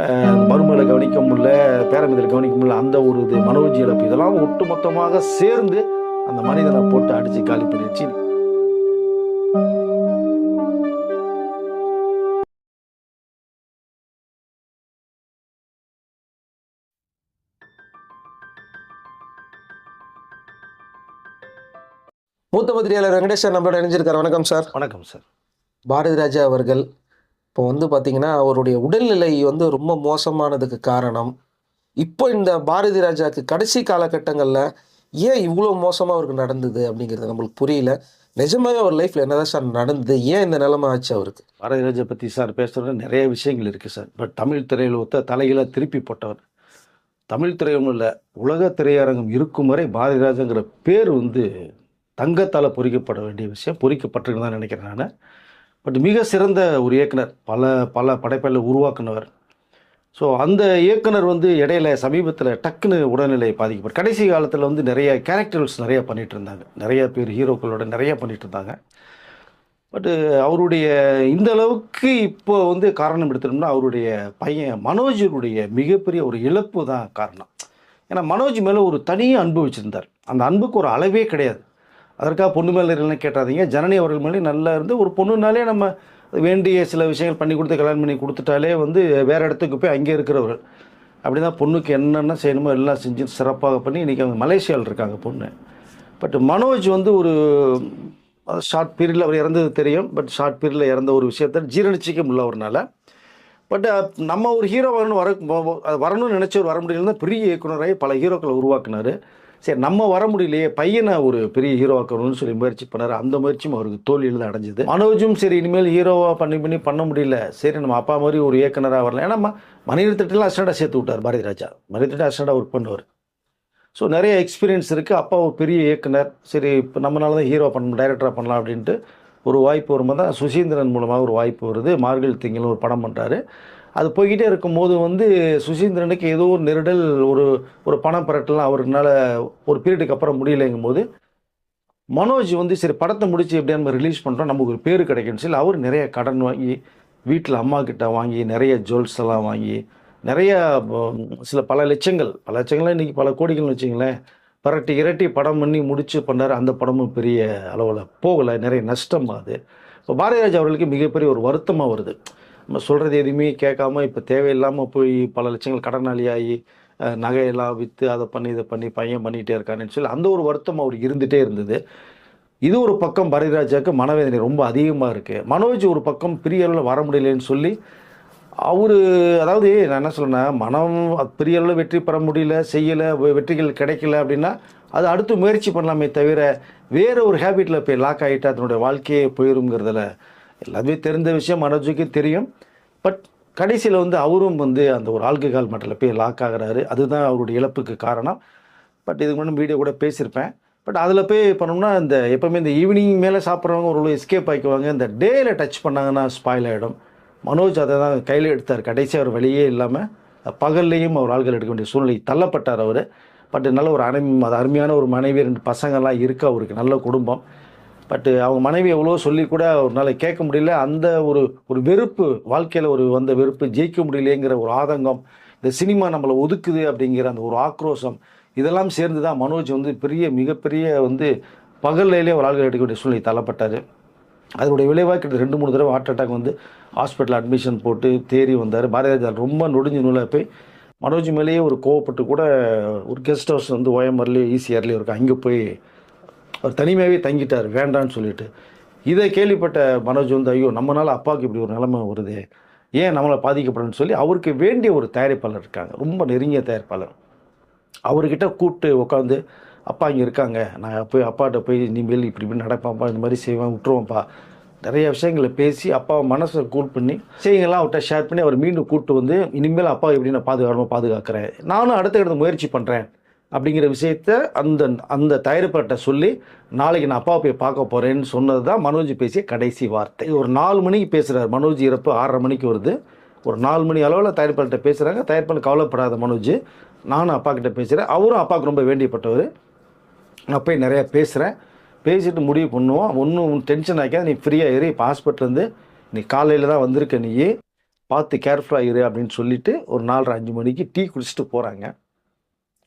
அந்த மருமகளை கவனிக்க முடியல, பேரம்பேத்தில கவனிக்க முடியல, அந்த ஒரு இது மனோஜ் இழப்பு இதெல்லாம் ஒட்டுமொத்தமாக சேர்ந்து அந்த மனிதனை போட்டு அடிச்சு காலி பண்ணிடுச்சு. மூத்த பத்திரிகையாளர் வெங்கடேஷ் சார் நம்மளோட இணைஞ்சிருக்காரு. வணக்கம் சார். வணக்கம் சார். பாரதி ராஜா அவர்கள் இப்போ பார்த்தீங்கன்னா, அவருடைய உடல்நிலை ரொம்ப மோசமானதுக்கு காரணம், இப்போ இந்த பாரதி ராஜாவுக்கு கடைசி காலகட்டங்கள்ல ஏன் இவ்வளோ மோசமா அவருக்கு நடந்தது அப்படிங்கிறது நம்மளுக்கு புரியல. நிஜமாவே அவர் லைஃப்ல என்னதான் சார் நடந்தது? ஏன் இந்த நிலைமை ஆச்சு அவருக்கு? பாரதி ராஜா பற்றி சார் பேசுகிறது நிறைய விஷயங்கள் இருக்குது சார். பட் தமிழ் திரையுலகத்தை தலைகீழாக திருப்பி போட்டவர். தமிழ் திரையுலகம் இல்லை, உலக திரையரங்கம் இருக்கும் வரை பாரதி ராஜாங்கிற பேர் தங்கத்தால் பொறிக்கப்பட வேண்டிய விஷயம். பொறிக்கப்பட்டிருக்குன்னு தான் நினைக்கிறேன் நான். பட் மிக சிறந்த ஒரு இயக்குனர், பல பல படைப்புகளை உருவாக்குனவர். ஸோ அந்த இயக்குனர் இடையில சமீபத்தில் டக்குன்னு உடல்நிலை பாதிக்கப்பட்டு கடைசி காலத்தில் நிறைய கேரக்டர்ஸ் நிறைய பண்ணிகிட்டு இருந்தாங்க. நிறைய பேர் ஹீரோக்களோட நிறைய பண்ணிகிட்டு இருந்தாங்க. பட்டு அவருடைய இந்த அளவுக்கு இப்போ காரணம் எடுத்துட்டோம்னா அவருடைய பையன் மனோஜருடைய மிகப்பெரிய ஒரு இழப்பு தான் காரணம். ஏன்னா மனோஜ் மேலே ஒரு தனி அன்பு வச்சுருந்தார். அந்த அன்புக்கு ஒரு அளவே கிடையாது. அதற்காக பொண்ணு மேலே இல்லைன்னு கேட்டாதீங்க. ஜனனி அவர்கள் மேலே நல்லா இருந்து ஒரு பொண்ணுனாலே நம்ம வேண்டிய சில விஷயங்கள் பண்ணி கொடுத்து கல்யாணம் பண்ணி கொடுத்துட்டாலே வேறு இடத்துக்கு போய் அங்கே இருக்கிறவர்கள். அப்படி தான் பொண்ணுக்கு என்னென்ன செய்யணுமோ எல்லாம் செஞ்சு சிறப்பாக பண்ணி இன்றைக்கி அவங்க மலேசியாவில் இருக்காங்க பொண்ணு. பட் மனோஜ் ஒரு ஷார்ட் பீரியடில் அவர் இறந்தது தெரியும். பட் ஷார்ட் பீரியடில் இறந்த ஒரு விஷயத்தை ஜீரணிச்சிக்க முடியலவர்னால. பட் நம்ம ஒரு ஹீரோ வரணும்னு நினச்சவர் வர முடியலன்னா பெரிய இயக்குனராகி பல ஹீரோக்களை உருவாக்குனார். சரி, நம்ம வர முடியலையே, பையனை ஒரு பெரிய ஹீரோ ஆக்கணும்னு சொல்லி முயற்சி பண்ணார். அந்த முயற்சியும் அவருக்கு தோல்வியில் தான் அடைஞ்சது. மனோஜும் சரி இனிமேல் ஹீரோவாக பண்ண முடியல, சரி நம்ம அப்பா மாதிரி ஒரு இயக்குனராக வரலாம். ஏன்னா மணிரத்னத்தில் அசிஸ்டண்டாக சேர்த்து விட்டார் பாரதி ராஜா. மணிரத்னம் அசிஸ்டண்டாக ஒர்க் பண்ணுவார். ஸோ நிறைய எக்ஸ்பீரியன்ஸ் இருக்குது. அப்பா ஒரு பெரிய இயக்குனர், சரி இப்போ நம்மளால தான் ஹீரோ டைரக்டராக பண்ணலாம் அப்படின்ட்டு ஒரு வாய்ப்பு வரும்போது தான் சுசீந்திரன் மூலமாக ஒரு வாய்ப்பு வருது. மார்கழி திங்கள் ஒரு படம் பண்ணுறாரு. அது போய்கிட்டே இருக்கும்போது சுசீந்திரனுக்கு ஏதோ ஒரு நெருடல், ஒரு பணம் பரட்டலாம் அவருனால ஒரு பீரியடுக்கு அப்புறம் முடியலைங்கும் போது மனோஜ் சரி படத்தை முடித்து எப்படியா நம்ம ரிலீஸ் பண்ணுறோம், நமக்கு ஒரு பேர் கிடைக்குன்னு சொல்லி அவர் நிறைய கடன் வாங்கி வீட்டில் அம்மா கிட்ட வாங்கி நிறைய ஜுவல்ஸ் எல்லாம் வாங்கி நிறைய பல லட்சங்கள்லாம் இன்றைக்கி பல கோடிகள்னு வச்சிங்களேன் பரட்டி இரட்டி படம் பண்ணி முடித்து பண்ணார். அந்த படமும் பெரிய அளவில் போகலை, நிறைய நஷ்டமாகுது. இப்போ பாரதிராஜா அவர்களுக்கு மிகப்பெரிய ஒரு வருத்தமாக வருது. நம்ம சொல்கிறது எதுவுமே கேட்காம இப்போ தேவையில்லாமல் போய் பல லட்சங்கள் கடனாளியாகி நகையெல்லாம் விற்று அதை பண்ணி இதை பண்ணி பையன் பண்ணிகிட்டே இருக்கான்னு சொல்லி அந்த ஒரு வருத்தம் அவருக்கு இருந்துகிட்டே இருந்தது. இது ஒரு பக்கம் பாரதிராஜாவுக்கு மனவேதனை ரொம்ப அதிகமாக இருக்குது. மனோஜ் ஒரு பக்கம் பெரிய அளவில் வர முடியலன்னு சொல்லி அவர், அதாவது நான் என்ன சொல்கிறேன்னா, மனம் பெரிய அளவில் வெற்றி பெற முடியல, செய்யலை, வெற்றிகள் கிடைக்கல அப்படின்னா அது அடுத்து முயற்சி பண்ணலாமே தவிர வேறு ஒரு ஹேபிட்டில் போய் லாக் ஆகிட்டு அதனுடைய வாழ்க்கையே போயிருங்கிறதுல எல்லாமே தெரிந்த விஷயம் மனோஜுக்கு தெரியும். பட் கடைசியில் அவரும் அந்த ஒரு ஆல்கஹால் மட்டில் போய் லாக் ஆகிறாரு. அதுதான் அவருடைய இழப்புக்கு காரணம். பட் இதுக்கு முன்னாடி வீடியோ கூட பேசியிருப்பேன். பட் அதில் போய் பண்ணோம்னா இந்த எப்போவுமே இந்த ஈவினிங் மேலே சாப்பிட்றவங்க ஒரு எஸ்கேப் ஆகிக்குவாங்க. இந்த டேயில் டச் பண்ணாங்கன்னா ஸ்பாயில் ஆகிடும். மனோஜ் அதை தான் கையில் எடுத்தார். கடைசி அவர் வெளியே இல்லாமல் பகல்லையும் அவர் ஆள்கள் எடுக்க வேண்டிய சூழ்நிலை தள்ளப்பட்டார் அவர். பட் நல்ல ஒரு அது அருமையான ஒரு மனைவி, 2 பசங்கள்லாம் இருக்குது அவருக்கு, நல்ல குடும்பம். பட்டு அவங்க மனைவி எவ்வளோ சொல்லி கூட அவரால் கேட்க முடியல. அந்த ஒரு வெறுப்பு, வாழ்க்கையில் வந்த வெறுப்பு, ஜெயிக்க முடியலேங்கிற ஒரு ஆதங்கம், இந்த சினிமா நம்மளை ஒதுக்குது அப்படிங்கிற அந்த ஒரு ஆக்ரோஷம், இதெல்லாம் சேர்ந்து தான் மனோஜ் மிகப்பெரிய பகல்லையிலே ஒரு ஆள்கள் எடுக்க வேண்டிய சூழ்நிலை தள்ளப்பட்டார். அதனுடைய விளைவாக கிட்ட 2-3 தடவை ஹார்ட் அட்டாக் ஹாஸ்பிட்டலில் அட்மிஷன் போட்டு தேறி வந்தார். பாரதிராஜா ரொம்ப நொடிஞ்சு நூலாக போய் மனோஜ் மேலேயே ஒரு கோவப்பட்டு கூட ஒரு கெஸ்ட் ஹவுஸ் ஓஎம்ஆர்லேயே ஈசிஆர்லேயே இருக்குது, அங்கே போய் அவர் தனிமையாகவே தங்கிட்டார் வேண்டான்னு சொல்லிட்டு. இதை கேள்விப்பட்ட மனோஜ் ஐயோ நம்மளால் அப்பாவுக்கு இப்படி ஒரு நிலைமை வருது, ஏன் நம்மளை பாதிக்கப்படணும்னு சொல்லி அவருக்கு வேண்டிய ஒரு தயாரிப்பாளர் இருக்காங்க, ரொம்ப நெருங்கிய தயாரிப்பாளர். அவர்கிட்ட கூப்பிட்டு உட்காந்து, அப்பா இங்கே இருக்காங்க, நான் போய் அப்பாட்ட போய் இனிமேல் இப்படி நடப்பான்ப்பா, இந்த மாதிரி செய்வேன், விட்டுருவோம்ப்பா, நிறைய விஷயங்களை பேசி அப்பாவை மனசை கூல் பண்ணி செய்யுங்கள்லாம் அவர்கிட்ட ஷேர் பண்ணி அவர் மீண்டும் கூப்பிட்டு இனிமேல் அப்பா எப்படி நான் பாதுகாக்கிறேன், நானும் அடுத்த முயற்சி பண்ணுறேன் அப்படிங்கிற விஷயத்த அந்த தயாரிப்பாட்ட சொல்லி நாளைக்கு நான் அப்பாவை போய் பார்க்க போகிறேன்னு சொன்னது தான் மனோஜ் பேசிய கடைசி வார்த்தை. ஒரு 4 மணிக்கு பேசுகிறார். மனோஜ் இறப்பு 6:30 மணிக்கு வருது. ஒரு 4 மணி அளவில் தயாரிப்பாளர்கிட்ட பேசுகிறாங்க. தயாரிப்பாளர் கவலைப்படாத மனோஜ், நானும் அப்பா கிட்ட பேசுகிறேன், அவரும் அப்பாவுக்கு ரொம்ப வேண்டியப்பட்டவர், நான் போய் நிறையா பேசுகிறேன், பேசிட்டு முடிவு பண்ணுவோம், ஒன்றும் டென்ஷன் ஆகிக்காது, நீ ஃப்ரீயாக ஏறி இப்போ ஹாஸ்பிட்டலேருந்து நீ காலையில் தான் வந்திருக்க, நீ பார்த்து கேர்ஃபுல்லாக இரு அப்படின்னு சொல்லிட்டு ஒரு 4:30-5 மணிக்கு டீ குடிச்சிட்டு போகிறாங்க.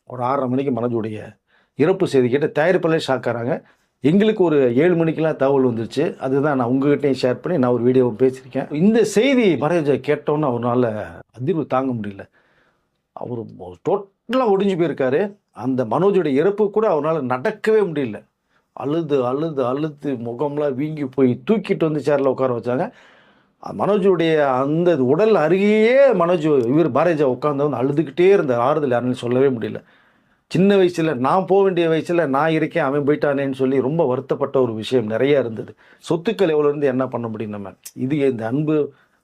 ஒரு 6:30 மணிக்கு மனோஜுடைய இறப்பு செய்தி கேட்டு தயாரிப்பாளரே ஷாக் ஆகிறாங்க. எங்களுக்கு ஒரு 7 மணிக்கெல்லாம் தகவல் வந்துருச்சு. அதுதான் நான் உங்ககிட்டயும் ஷேர் பண்ணி நான் ஒரு வீடியோவும் பேசியிருக்கேன். இந்த செய்தி பாரதிராஜா கேட்டோன்னே அவரால அதிர்வு தாங்க முடியல. அவரு டோட்டலா ஒடிஞ்சு போயிருக்காரு. அந்த மனோஜுடைய இறப்பு கூட அவரால நடக்கவே முடியல. அழுது, அழுது, அழுது முகம்லாம் வீங்கி போய் தூக்கிட்டு வந்து சேர்ல உட்கார வச்சாங்க. மனோஜுடைய அந்த உடல் அருகேயே இவர் பாரதிராஜா உட்கார்ந்து வந்து அழுதுகிட்டே இருந்தார். ஆறுதல் யாருன்னு சொல்லவே முடியல. சின்ன வயசுல நான் போக வேண்டிய வயசுல நான் இருக்கேன், அவன் போயிட்டானேன்னு சொல்லி ரொம்ப வருத்தப்பட்ட ஒரு விஷயம் நிறைய இருந்தது. சொத்துக்கள் எவ்வளோ இருந்து என்ன பண்ண முடியும் நம்ம? இது இந்த அன்பு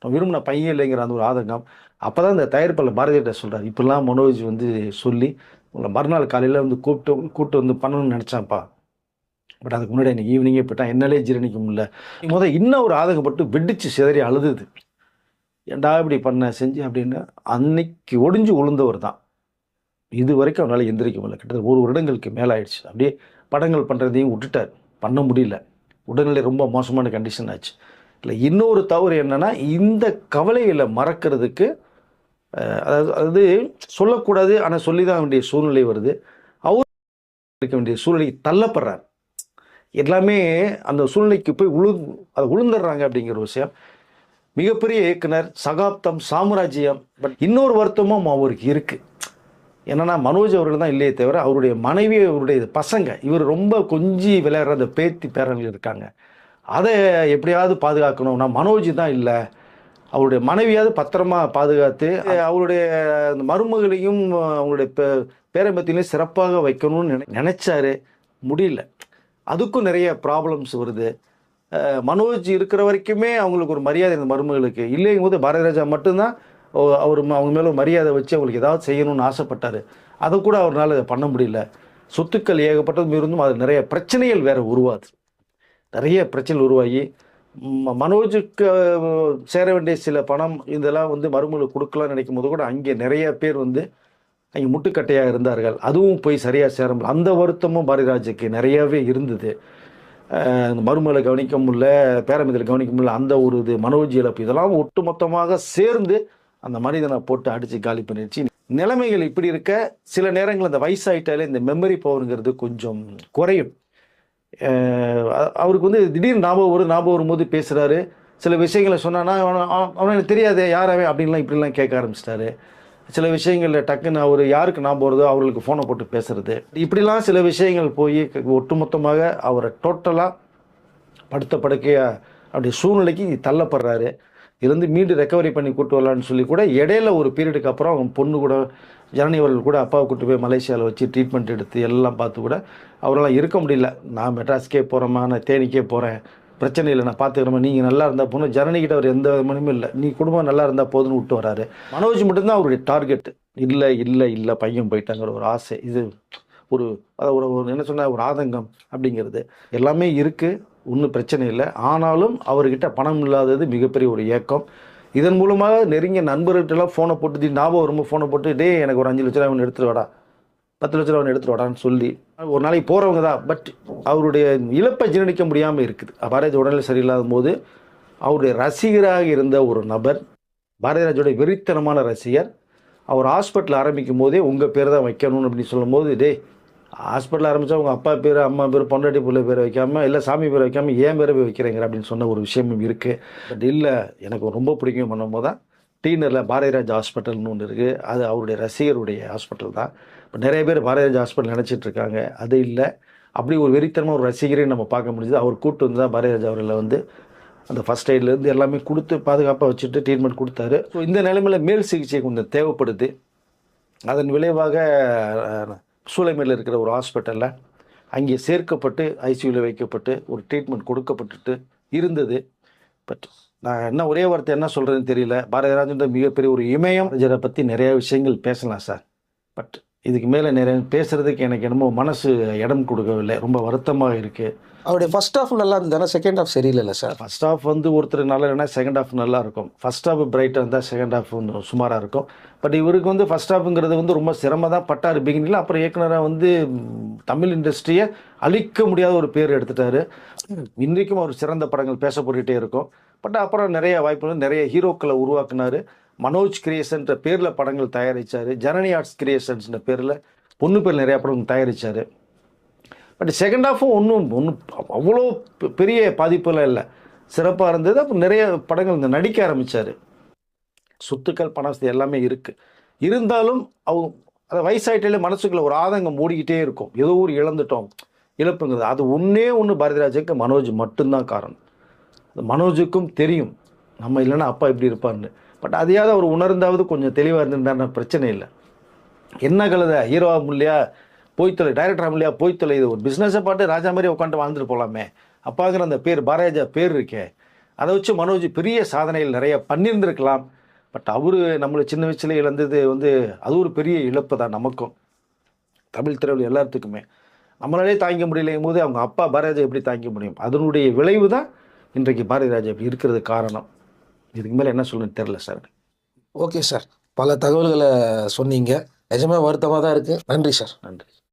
நம்ம விரும்பின பையன் இல்லைங்கிற அந்த ஒரு ஆதங்கம். அப்பதான் இந்த தயாரிப்பாளர் பாரதியார்ட்ட சொல்றாரு, இப்படிலாம் மனோஜ் வந்து சொல்லி உங்களை மறுநாள் காலையில வந்து கூப்பிட்டு வந்து பண்ணணும்னு நினைச்சான்ப்பா. பட் அதுக்கு முன்னாடி எனக்கு ஈவினிங்கே போயிட்டான், என்னாலே ஜீரணிக்க முடியல. இன்னும் ஒரு ஆதங்கப்பட்டு வெடிச்சு சிதறி அழுதுது. ஏன்டா இப்படி பண்ண செஞ்சு அப்படின்னு அன்னைக்கு ஒடிஞ்சு உளுந்தவர் தான். இது வரைக்கும் அவனால் எந்திரிக்க முடியல. கிட்டத்தட்ட 1 வருடங்களுக்கு மேலே ஆயிடுச்சு. அப்படியே படங்கள் பண்ணுறதையும் விட்டுட்டார், பண்ண முடியல. உடல்நிலை ரொம்ப மோசமான கண்டிஷன் ஆச்சு. இல்லை இன்னொரு தவறு என்னன்னா, இந்த கவலைகளை மறக்கிறதுக்கு அதாவது சொல்லக்கூடாது, ஆனால் சொல்லி தான் வேண்டிய சூழ்நிலை வருது. அவர் இருக்க வேண்டிய சூழ்நிலைக்கு தள்ளப்படுறார். எல்லாமே அந்த சூழ்நிலைக்கு போய் அதை உளுந்துடுறாங்க அப்படிங்கிற விஷயம். மிகப்பெரிய இயக்குனர், சகாப்தம், சாம்ராஜ்யம். பட் இன்னொரு வருத்தமும் அவருக்கு இருக்கு. என்னன்னா, மனோஜ் அவர்கள் தான் இல்லையே தவிர அவருடைய மனைவி, அவருடைய பசங்க, இவர் ரொம்ப கொஞ்சி விளையாடுற அந்த பேத்தி பேரன்கள் இருக்காங்க. அதை எப்படியாவது பாதுகாக்கணும்னா மனோஜ் தான் இல்லை, அவருடைய மனைவியாவது பத்திரமா பாதுகாத்து அவருடைய அந்த மருமகளையும் அவங்களுடைய பேரம்பத்திலையும் சிறப்பாக வைக்கணும்னு நினைச்சாரு. முடியல. அதுக்கும் நிறைய ப்ராப்ளம்ஸ் வருது. மனோஜ் இருக்கிற வரைக்குமே அவங்களுக்கு ஒரு மரியாதை இந்த மருமகளுக்கு இல்லைங்கும் போது பாரதிராஜா மட்டும்தான் அவங்க மேலே மரியாதை வச்சு அவங்களுக்கு ஏதாவது செய்யணும்னு ஆசைப்பட்டார். அதை கூட அவரால் பண்ண முடியல. சொத்துக்கள் ஏகப்பட்டது இருந்தும் அது நிறைய பிரச்சனைகள் வேறு உருவாது. நிறைய பிரச்சனைகள் உருவாகி மனோஜுக்கு சேர வேண்டிய சில பணம் இதெல்லாம் வந்து மருமகளுக்கு கொடுக்கலாம்னு நினைக்கும் போது கூட அங்கே நிறைய பேர் வந்து அங்கே முட்டுக்கட்டையாக இருந்தார்கள். அதுவும் போய் சரியாக சேர முடியல. அந்த வருத்தமும் பாரதிராஜுக்கு நிறையாவே இருந்தது. மருமகளை கவனிக்க முடியல, பேரம்பதியில் கவனிக்க முடியல, அந்த ஒரு இது மனோஜ் இழப்பு இதெல்லாம் ஒட்டு மொத்தமாக சேர்ந்து அந்த மனிதனை போட்டு அடித்து காலி பண்ணிடுச்சு. நிலைமைகள் இப்படி இருக்க சில நேரங்கள் அந்த வயசாயிட்டாலே இந்த மெமரி பவருங்கிறது கொஞ்சம் குறையும். அவருக்கு வந்து திடீர்னு ஞாபகம் வரும்போது பேசுகிறாரு. சில விஷயங்களை சொன்னான்னா அவனுக்கு தெரியாதே யாராவே அப்படின்லாம் இப்படிலாம் கேட்க ஆரம்பிச்சிட்டாரு. சில விஷயங்களில் டக்குன்னு அவர் யாருக்கு ஞாபகம் வருதோ அவர்களுக்கு ஃபோனை போட்டு பேசுறது, இப்படிலாம் சில விஷயங்கள் போய் ஒட்டுமொத்தமாக அவரை டோட்டலாக படுத்த படுக்கையாக அப்படி சூழ்நிலைக்கு தள்ளப்படுறாரு. இதுலேருந்து மீண்டும் ரெக்கவரி பண்ணி கூட்டு வரலான்னு சொல்லி கூட இடையில ஒரு பீரியடுக்கு அப்புறம் அவங்க பொண்ணு கூட ஜனனி அவர்கள் கூட அப்பாவை கூட்டு போய் மலேசியாவில் வச்சு ட்ரீட்மெண்ட் எடுத்து எல்லாம் பார்த்து கூட அவரெல்லாம் இருக்க முடியல. நான் மெட்ராஸ்க்கே போகிறேம்மா, நான் தேனிக்கே போகிறேன், பிரச்சனை இல்லை, நான் பார்த்துக்கிறேம்மா, நீங்கள் நல்லா இருந்தால் போகணும். ஜனனிக்கிட்ட அவர் எந்த மணியும் இல்லை, நீ குடும்பம் நல்லா இருந்தால் போதுன்னு விட்டு வராரு. மனோஜ் மட்டும்தான் அவருடைய டார்கெட். இல்லை இல்லை இல்லை பையன் போயிட்டாங்கிற ஒரு ஆசை, இது ஒரு என்ன சொன்ன ஒரு ஆதங்கம் அப்படிங்கிறது எல்லாமே இருக்குது. ஒன்றும் பிரச்சனை இல்லை. ஆனாலும் அவர்கிட்ட பணம் இல்லாதது மிகப்பெரிய ஒரு ஏக்கம். இதன் மூலமாக நெருங்கிய நண்பர்கள்ட்டெல்லாம் ஃபோனை போட்டு ஞாபகம் வரும்போது ஃபோனை போட்டு டே எனக்கு ஒரு 5 லட்ச ரூபா அவன் எடுத்துகிட்டு வாடா, 10 லட்ச ரூபா அவன் எடுத்துகிட்டு வாடான்னு சொல்லி ஒரு நாளைக்கு போகிறவங்க தான். பட் அவருடைய இழப்பை ஜீரணிக்க முடியாமல் இருக்குது. பாரதிராஜ் உடல்நிலை சரியில்லாத போது அவருடைய ரசிகராக இருந்த ஒரு நபர், பாரதிராஜோடைய வெறித்தனமான ரசிகர், அவர் ஹாஸ்பிட்டல் ஆரம்பிக்கும் போதே உங்கள் பேர் தான் வைக்கணும்னு அப்படின்னு சொல்லும்போது, டே ஹாஸ்பிட்டல் ஆரம்பித்தா உங்கள் அப்பா பேர், அம்மா பேர், பொண்டாட்டி பிள்ளை பேர் வைக்காமல், இல்லை சாமி பேர் வைக்காமல் ஏன் பேரை போய் வைக்கிறேங்கிற அப்படின்னு சொன்ன ஒரு விஷயமும் இருக்குது. பட் இல்லை, எனக்கு ரொம்ப பிடிக்கும் பண்ணும்போது தான் டீனரில் பாரதிராஜ் ஹாஸ்பிட்டல்னு ஒன்று இருக்குது. அது அவருடைய ரசிகருடைய ஹாஸ்பிட்டல் தான். இப்போ நிறைய பேர் பாரதிராஜ் ஹாஸ்பிட்டல் நினச்சிட்டு இருக்காங்க. அது இல்லை, அப்படி ஒரு வெறித்தனமாக ஒரு ரசிகரையும் நம்ம பார்க்க முடியுது. அவர் கூப்பிட்டு வந்து தான் பாரதிராஜ் அவர்களை வந்து அந்த ஃபஸ்ட் எய்ட்லேருந்து எல்லாமே கொடுத்து பாதுகாப்பாக வச்சுட்டு ட்ரீட்மெண்ட் கொடுத்தாரு. ஸோ இந்த நிலைமையில் மேல் சிகிச்சை கொஞ்சம் தேவைப்படுது. அதன் விளைவாக சூளைமேலில் இருக்கிற ஒரு ஹாஸ்பிட்டலில் அங்கே சேர்க்கப்பட்டு ஐசியூவில் வைக்கப்பட்டு ஒரு ட்ரீட்மெண்ட் கொடுக்கப்பட்டுட்டு இருந்தது. பட் நான் என்ன ஒரே வார்த்தை என்ன சொல்கிறதுன்னு தெரியல. பாரதிராஜன் மிகப்பெரிய ஒரு இமயம். ராஜரை பற்றி நிறைய விஷயங்கள் பேசலாம் சார். பட் இதுக்கு மேலே நிறைய பேசுறதுக்கு எனக்கு என்னமோ மனசு இடம் கொடுக்கவில்லை. ரொம்ப வருத்தமாக இருக்குது. அவருடைய ஃபர்ஸ்ட் ஹாஃப் நல்லா இருந்தது, ஆனால் செகண்ட் ஹாஃப் சரியில்லைல்ல சார்? ஃபர்ஸ்ட் ஹாஃப் வந்து ஒருத்தர் நல்லா இல்லைன்னா செகண்ட் ஹாஃப் நல்லா இருக்கும். ஃபர்ஸ்ட் ஹாஃப் பிரைட்டாக இருந்தால் செகண்ட் ஹாஃப் வந்து சுமாராக இருக்கும். பட் இவருக்கு வந்து ஃபர்ஸ்ட் ஹாஃப்ங்கிறது வந்து ரொம்ப சிரமம் தான் பட்டார் பிகினிங்கில். அப்புறம் இயக்குனராக வந்து தமிழ் இண்டஸ்ட்ரியை அழிக்க முடியாத ஒரு பேர் எடுத்துட்டாரு. இன்றைக்கும் அவர் சிறந்த படங்கள் பேசப்பட்டுகிட்டே இருக்கும். பட் அப்புறம் நிறைய வாய்ப்புகள், நிறைய ஹீரோக்களை உருவாக்குனார். மனோஜ் கிரியேஷன்ற பேரில் படங்கள் தயாரித்தார். ஜனனி ஆர்ட்ஸ் கிரியேஷன்ஸ்ன்ற பேரில் பொண்ணு பேர் நிறையா படங்கள் தயாரித்தார். பட் செகண்ட் ஹாஃபும் ஒன்றும் அவ்வளோ பெரிய பாதிப்பெல்லாம் இல்லை, சிறப்பாக இருந்தது. அப்புறம் நிறைய படங்கள் இந்த நடிக்க ஆரம்பித்தார். சொத்துக்கள், பண வசதி எல்லாமே இருக்குது. இருந்தாலும் அவங்க அதை வயசாயிட்டாலே மனசுக்குள்ள ஒரு ஆதங்கம் மூடிக்கிட்டே இருக்கும். ஏதோ ஒரு இழந்துட்டோம், இழப்புங்கிறது. அது ஒன்று பாரதிராஜாவுக்கு மனோஜ் மட்டும்தான் காரணம். அது மனோஜுக்கும் தெரியும் நம்ம இல்லைன்னா அப்பா இப்படி இருப்பார்னு. பட் அதையாவது அவர் உணர்ந்தாவது கொஞ்சம் தெளிவாக இருந்திருந்தாருன்னா பிரச்சனை இல்லை. என்ன கழுத ஹீரோவா முடியலையா போய் தொலை, டைரக்டராக முடியலையா போய் தொலை, இது ஒரு பிஸ்னஸை பாட்டு ராஜா மாதிரி உட்காந்து வாழ்ந்துட்டு போகலாமே. அப்பாங்கிற அந்த பேர், பாரதிராஜா பேர் இருக்கே, அதை வச்சு மனோஜ் பெரிய சாதனைகள் நிறைய பண்ணியிருந்திருக்கலாம். பட் அவர் நம்மளை சின்ன வயசுல இழந்தது வந்து அது ஒரு பெரிய இழப்பு தான் நமக்கும், தமிழ் திரையுலக எல்லாத்துக்குமே. நம்மளாலே தாங்க முடியலையும் போது அவங்க அப்பா பாரதிராஜா எப்படி தாங்க முடியும்? அதனுடைய விளைவு தான் இன்றைக்கு பாரதிராஜா இப்படி இருக்கிறது காரணம். இதுக்கு மேலே என்ன சொல்லணும்னு தெரில சார். ஓகே சார், பல தகவல்களை சொன்னீங்க. நிஜமாக வருத்தமாக தான் இருக்குது. நன்றி சார். நன்றி.